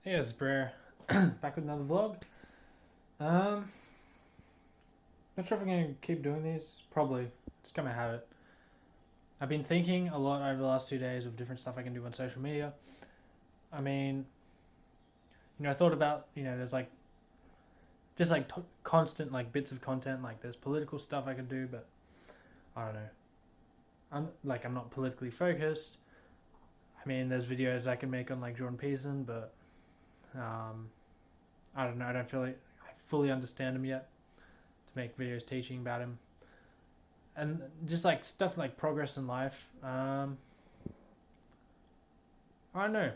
Hey, it's Brer. Back with another vlog. Um, Not sure if I'm gonna keep doing these. Probably. It's kind of habit. I've been thinking a lot over the last 2 days of different stuff I can do on social media. I mean, I thought about, there's like just like constant like bits of content. Like there's political stuff I can do, but I don't know. I'm not politically focused. I mean, there's videos I can make on like Jordan Peterson, but um, I don't know. I don't feel like I fully understand him yet to make videos teaching about him. And just like stuff like progress in life. I don't know.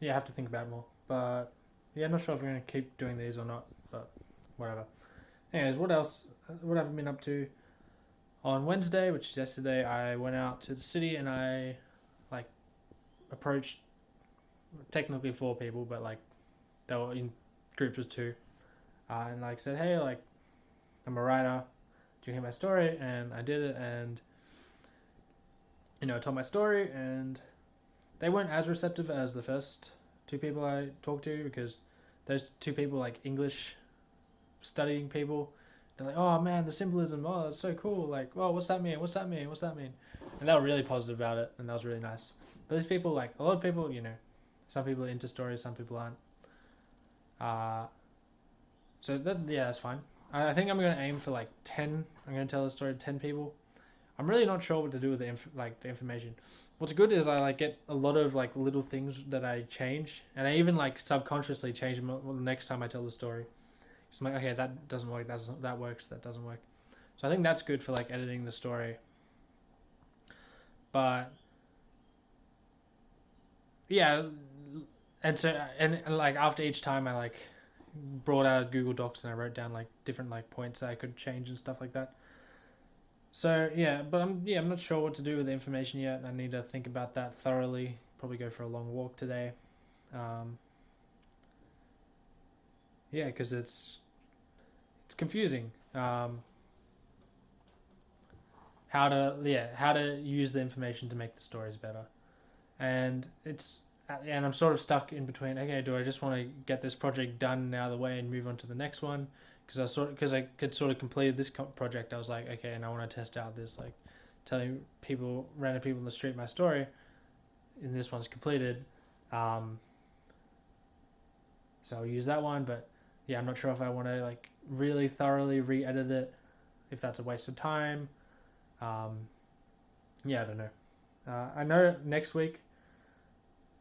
Yeah, I have to think about it more. But yeah, I'm not sure if I'm gonna keep doing these or not. But whatever. Anyways, what else? What have I been up to? On Wednesday, which is yesterday, I went out to the city and I like approached technically four people, but like they were in groups of two, and like said, hey, like I'm a writer. Do you hear my story? And I did it, and I told my story, and they weren't as receptive as the first two people I talked to because those two people like English studying people. They're like, oh man, the symbolism, oh that's so cool. Like, oh what's that mean? What's that mean? What's that mean? And they were really positive about it, and that was really nice. But these people, like a lot of people, some people are into stories, some people aren't. Uh, so that yeah, that's fine. I think I'm gonna aim for like 10. I'm gonna tell a story to 10 people. I'm really not sure what to do with the information. What's good is I like get a lot of like little things that I change, and I even like subconsciously change them the next time I tell the story. So I'm like, okay, that doesn't work. That works. That doesn't work. So I think that's good for like editing the story. But yeah, and like after each time I like brought out Google Docs and I wrote down like different like points that I could change and stuff like that. So yeah, but I'm not sure what to do with the information yet. I need to think about that thoroughly. Probably go for a long walk today. Um, yeah, because it's confusing. How to use the information to make the stories better, and I'm sort of stuck in between. Okay, do I just want to get this project done and out of the way and move on to the next one? Because I could sort of complete this project. I was like, okay, and I want to test out this like telling people, random people in the street, my story. And this one's completed, um, so I'll use that one. But yeah, I'm not sure if I want to like really thoroughly re-edit it. If that's a waste of time. Um, yeah, I don't know. I know next week,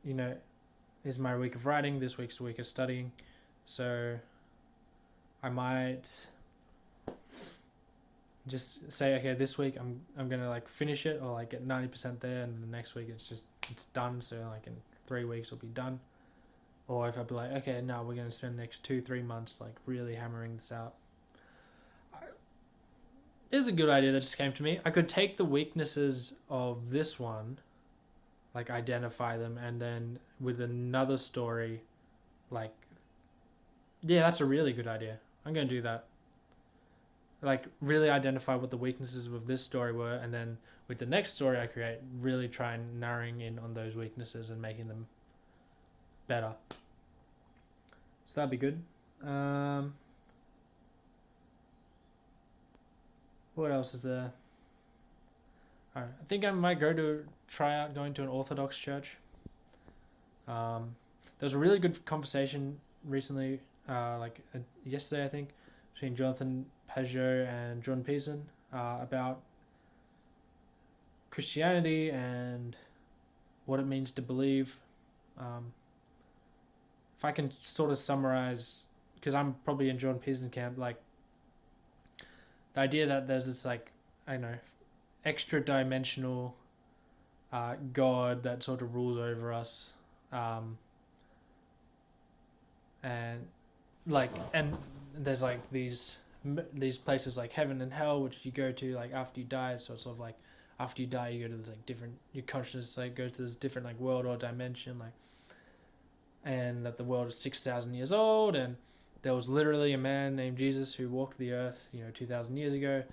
you know, is my week of writing. This week's a week of studying. So I might just say, okay, this week I'm gonna like finish it or like get 90% there, and the next week it's done. So like in 3 weeks it'll be done. Or if I'd be like, okay, no, we're gonna spend the next 2-3 months like really hammering this out. It's a good idea that just came to me. I could take the weaknesses of this one, like identify them, and then with another story, like yeah, that's a really good idea. I'm gonna do that. Like really identify what the weaknesses of this story were, and then with the next story I create, really try and narrowing in on those weaknesses and making them better. So that'd be good. Um, what else is there? All right, I think I might go to try out going to an Orthodox church. There was a really good conversation recently, yesterday I think, between Jonathan Pageau and Jordan Peterson about Christianity and what it means to believe. Um, if I can sort of summarize, because I'm probably in Jordan Peterson camp, like the idea that there's this like I don't know extra dimensional God that sort of rules over us, um, and and there's like these places like heaven and hell which you go to like after you die. So it's sort of like after you die you go to this like different, your consciousness like goes to this different like world or dimension, like, and that the world is 6,000 years old, and there was literally a man named Jesus who walked the earth 2,000 years ago.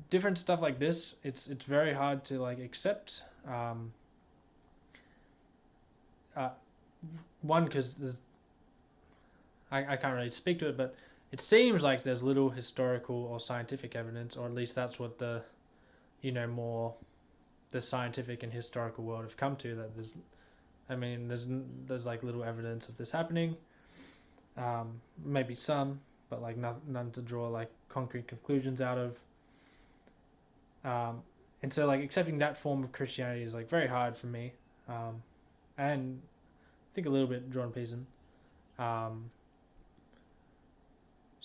Different stuff like this. It's very hard to like accept, one, because I can't really speak to it, but it seems like there's little historical or scientific evidence, or at least that's what the, more the scientific and historical world have come to, that there's like little evidence of this happening. Maybe some, but like none to draw like concrete conclusions out of. And so like accepting that form of Christianity is like very hard for me, and I think a little bit Jordan Peterson.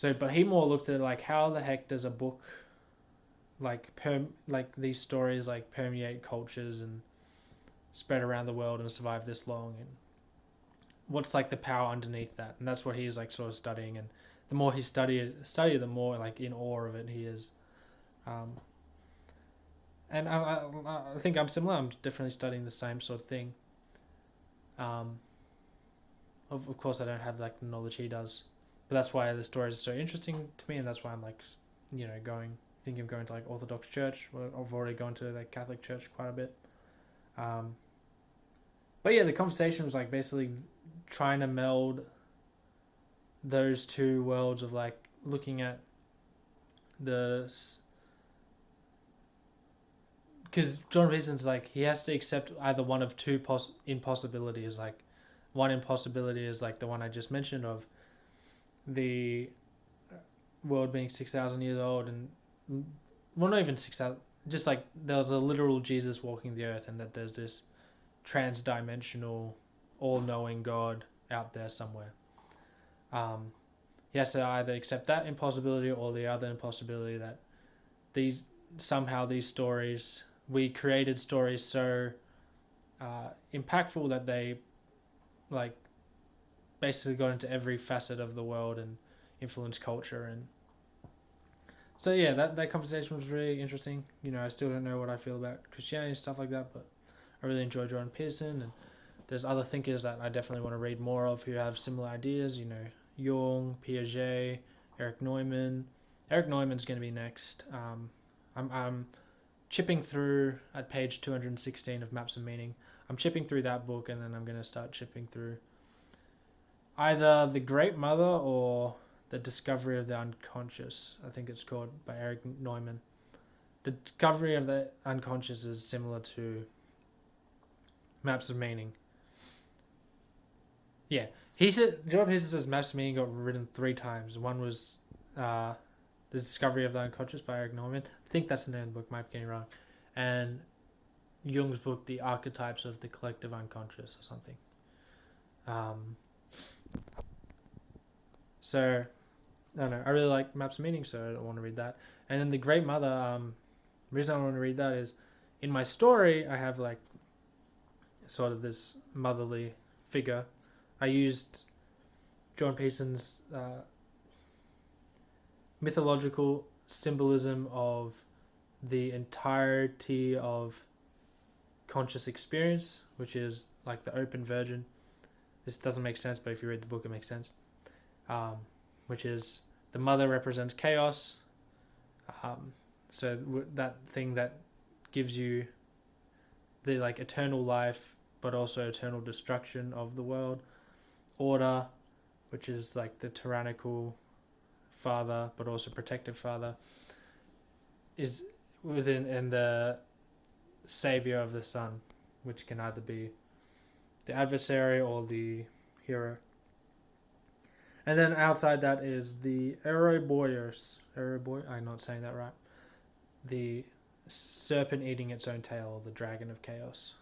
But he more looked at like, how the heck does a book like these stories like permeate cultures and spread around the world and survive this long, and what's like the power underneath that? And that's what he's like sort of studying, and the more he study the more like in awe of it he is. And I think I'm similar. I'm definitely studying the same sort of thing. Of course I don't have like the knowledge he does, but that's why the stories are so interesting to me, and that's why I'm like, thinking of going to like Orthodox Church. I've already gone to the Catholic Church quite a bit. But yeah, the conversation was like basically trying to meld those two worlds of like looking at because John Peterson's like, he has to accept either one of two impossibilities. Like, one impossibility is like the one I just mentioned of the world being 6,000 years old, and well, not even 6,000, just like there's a literal Jesus walking the earth, and that there's this trans-dimensional, all-knowing God out there somewhere. He has to either accept that impossibility or the other impossibility, that these stories, we created stories so impactful that they like basically got into every facet of the world and influenced culture. And so yeah, that conversation was really interesting. I still don't know what I feel about Christianity and stuff like that, but I really enjoy Jordan Peterson, and there's other thinkers that I definitely want to read more of who have similar ideas. Jung, Piaget, Eric Neumann. Eric Neumann's going to be next. I'm chipping through at page 216 of Maps of Meaning. I'm chipping through that book, and then I'm going to start chipping through either The Great Mother or The Discovery of the Unconscious, I think it's called, by Eric Neumann. The Discovery of the Unconscious is similar to Maps of Meaning. Yeah, Jordan Peterson says Maps of Meaning got written 3 times. One was The Discovery of the Unconscious by Eric Neumann. I think that's the name of the book, might be getting wrong. And Jung's book, The Archetypes of the Collective Unconscious, or something. So, I don't know. I really like Maps of Meaning, so I want to read that. And then The Great Mother, the reason I want to read that is, in my story, I have like sort of this motherly figure. I used Jordan Peterson's mythological symbolism of the entirety of conscious experience, which is like the open virgin. This doesn't make sense, but if you read the book, it makes sense. Which is the mother represents chaos. So that thing that gives you the like eternal life, but also eternal destruction of the world. Order, which is like the tyrannical father, but also protective father, is within, and the savior of the son, which can either be the adversary or the hero. And then outside that is the Ouroboros. I'm not saying that right. The serpent eating its own tail, the dragon of chaos.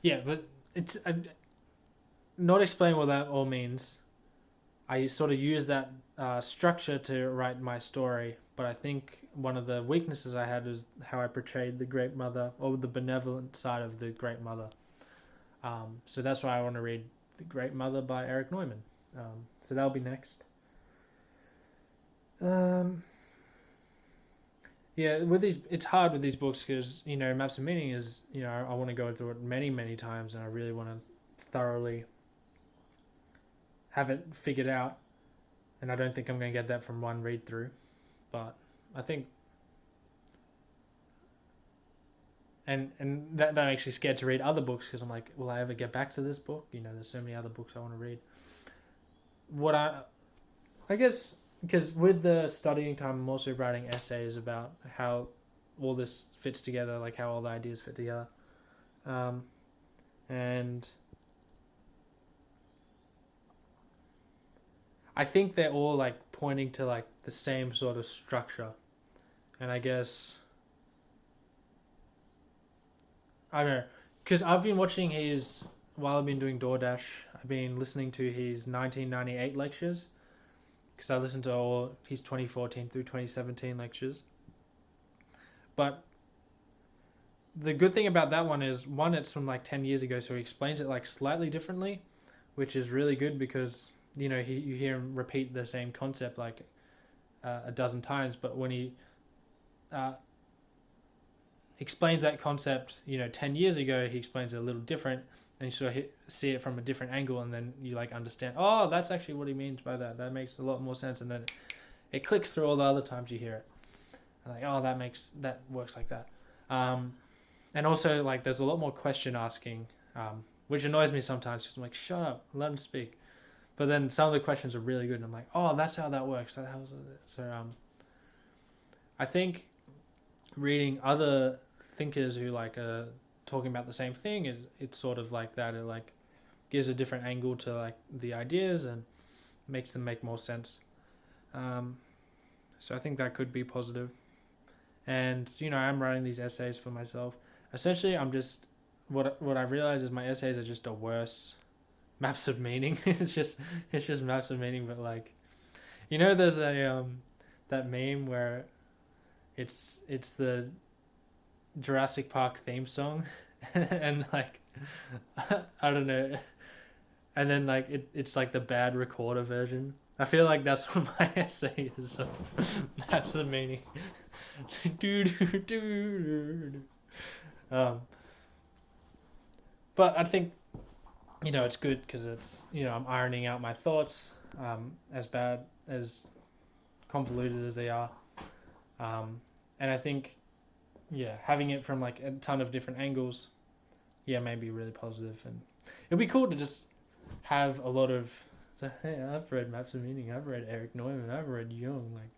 Yeah, but it's not explaining what that all means. I sort of use that structure to write my story, but I think one of the weaknesses I had is how I portrayed the Great Mother, or the benevolent side of the Great Mother. So that's why I want to read The Great Mother by Eric Neumann. So that'll be next. Yeah, it's hard with these books because, Maps of Meaning is, I want to go through it many, many times, and I really want to thoroughly have it figured out. And I don't think I'm going to get that from one read through. But I think and that makes me scared to read other books because I'm like, will I ever get back to this book? There's so many other books I want to read. What I guess because with the studying time, I'm also writing essays about how all this fits together, like how all the ideas fit together, and I think they're all like pointing to like the same sort of structure, and I guess I don't know because I've been watching his while I've been doing DoorDash. I've been listening to his 1998 lectures because I listened to all his 2014 through 2017 lectures. But the good thing about that one is one, it's from like 10 years ago, so he explains it like slightly differently, which is really good because you hear him repeat the same concept like a dozen times, but when he uh, explains that concept 10 years ago, he explains it a little different, and you sort of see it from a different angle, and then you like understand, oh, that's actually what he means by that makes a lot more sense, and then it clicks through all the other times you hear it, and like, oh, that works like that. And also like there's a lot more question asking, which annoys me sometimes because I'm like, shut up, let him speak. But then some of the questions are really good, and I'm like, oh, that's how that works. So I think reading other thinkers who like are talking about the same thing it's sort of like that. It like gives a different angle to like the ideas and makes them make more sense. So I think that could be positive. And I'm writing these essays for myself. Essentially, I'm just what I realize is my essays are just a worse maps of meaning. it's just maps of meaning, but like there's a that meme where it's the Jurassic Park theme song, and like I don't know, and then like it's like the bad recorder version. I feel like that's what my essay is. Maps of meaning. um, but I think it's good because it's I'm ironing out my thoughts, as bad as convoluted as they are, and I think having it from like a ton of different angles, may be really positive, and it'd be cool to just have a lot of. So, hey, I've read Maps of Meaning, I've read Eric Neumann, I've read Jung. Like,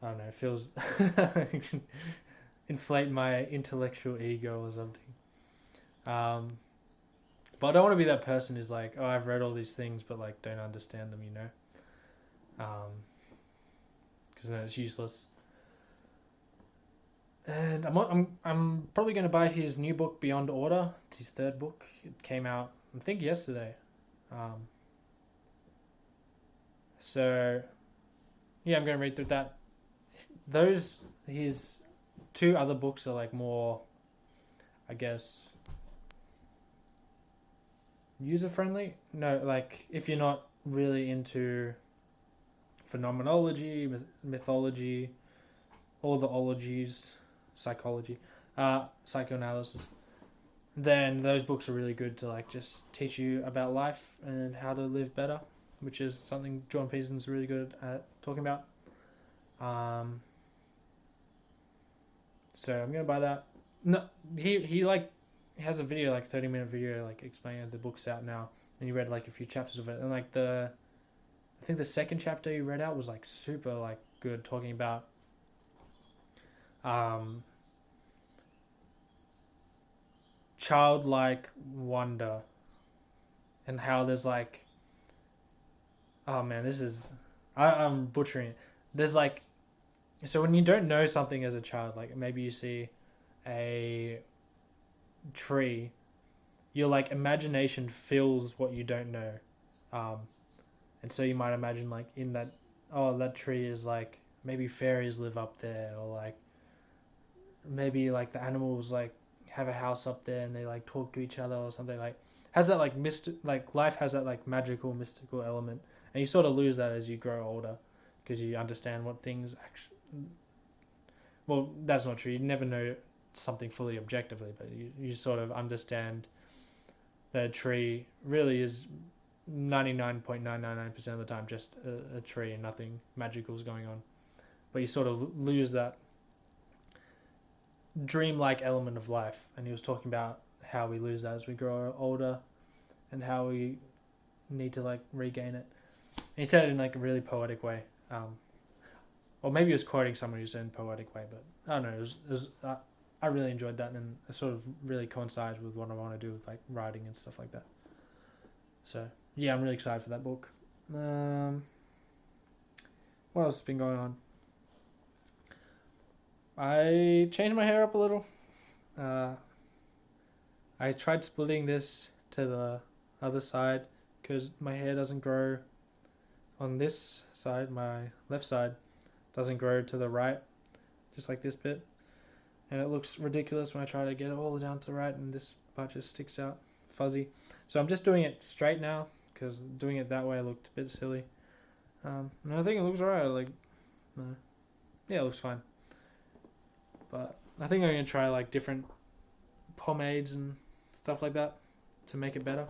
I don't know, it feels inflate my intellectual ego or something. But I don't want to be that person who's like, oh, I've read all these things, but like don't understand them, because then it's useless. And I'm probably going to buy his new book, Beyond Order. It's his third book. It came out, I think, yesterday. So I'm going to read through that. His two other books are like more, I guess, user friendly. No, like if you're not really into phenomenology, mythology, all the ologies, psychology, psychoanalysis, then those books are really good to like just teach you about life and how to live better, which is something John Peterson's really good at talking about. So I'm gonna buy that. No, he like has a video, like 30-minute video, like explaining the book's out now, and you read like a few chapters of it, and like I think the second chapter you read out was like super like good, talking about childlike wonder, and how there's like, oh man, I'm butchering it. There's like, so when you don't know something as a child, like maybe you see a tree, your like imagination fills what you don't know, and so you might imagine like in that, oh, that tree is like maybe fairies live up there, or like maybe like the animals like have a house up there and they like talk to each other or something, like has that like like life has that like magical mystical element, and you sort of lose that as you grow older because you understand what things actually, well, that's not true, you never know something fully objectively, but you sort of understand that a tree really is 99.999% of the time just a tree and nothing magical is going on, but you sort of lose that dreamlike element of life, and he was talking about how we lose that as we grow older, and how we need to like regain it. And he said it in like a really poetic way, or maybe he was quoting someone who said in a poetic way, but I don't know. I really enjoyed that, and it sort of really coincides with what I want to do with like writing and stuff like that. So yeah, I'm really excited for that book. What else has been going on? I changed my hair up a little. I tried splitting this to the other side because my hair doesn't grow on this side. My left side doesn't grow to the right, just like this bit. And it looks ridiculous when I try to get it all down to the right, and this part just sticks out fuzzy. So I'm just doing it straight now because doing it that way looked a bit silly. And I think it looks alright. Yeah, it looks fine. But I think I'm gonna try like different pomades and stuff like that to make it better.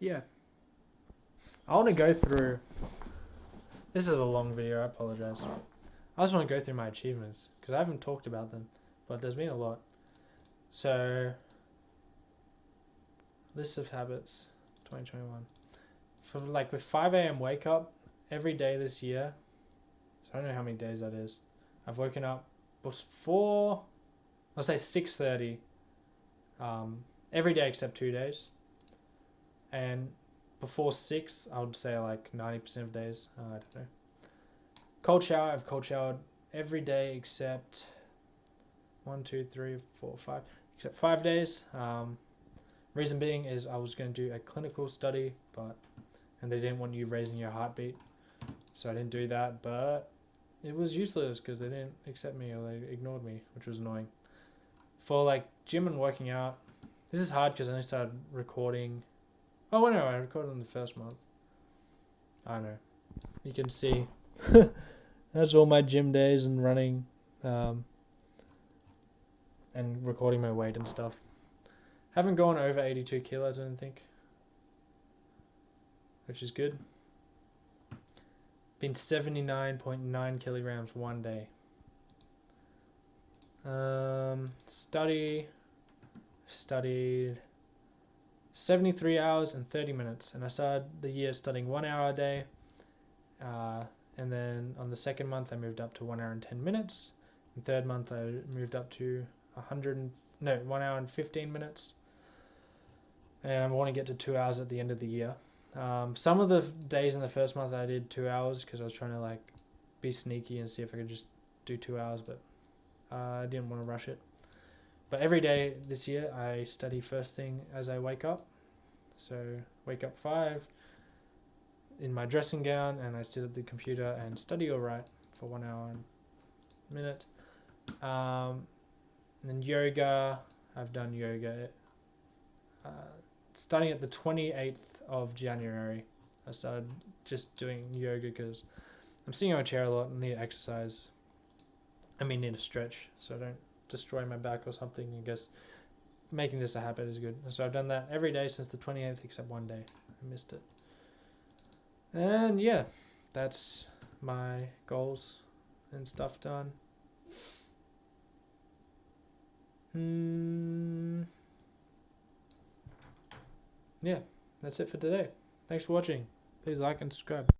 Yeah. I want to go through. This is a long video. I apologize. I just want to go through my achievements because I haven't talked about them, but there's been a lot. So, list of habits, 2021. For like with 5 a.m. wake up every day this year. So I don't know how many days that is. I've woken up before, I'll say 6:30. Every day except 2 days. And before 6, I would say like 90% of days. I don't know. Cold shower. I've cold showered every day except 1, 2, 3, 4, 5. Except 5 days. Reason being is I was going to do a clinical study, and they didn't want you raising your heartbeat, so I didn't do that. But it was useless because they didn't accept me, or they ignored me, which was annoying. For like gym and working out, this is hard because I only started recording. Oh no, I recorded in the first month. I don't know. You can see that's all my gym days and running, and recording my weight and stuff. Haven't gone over 82 kilos, I don't think, which is good. Been 79.9 kilograms one day. Studied 73 hours and 30 minutes, and I started the year studying 1 hour a day, and then on the second month I moved up to 1 hour and 10 minutes. The third month I moved up to 1 hour and 15 minutes, and I want to get to 2 hours at the end of the year. Some of the days in the first month I did 2 hours because I was trying to like be sneaky and see if I could just do 2 hours, but I didn't want to rush it. But every day this year I study first thing as I wake up. So wake up 5 in my dressing gown, and I sit at the computer and study or write for 1 hour and a minute. And then yoga, I've done yoga. Starting at the 28th of January, I started just doing yoga because I'm sitting on a chair a lot and need to exercise. Need to stretch so I don't destroy my back or something. I guess making this a habit is good. So I've done that every day since the 28th except one day. I missed it. And yeah, that's my goals and stuff done. Yeah, that's it for today. Thanks for watching. Please like and subscribe.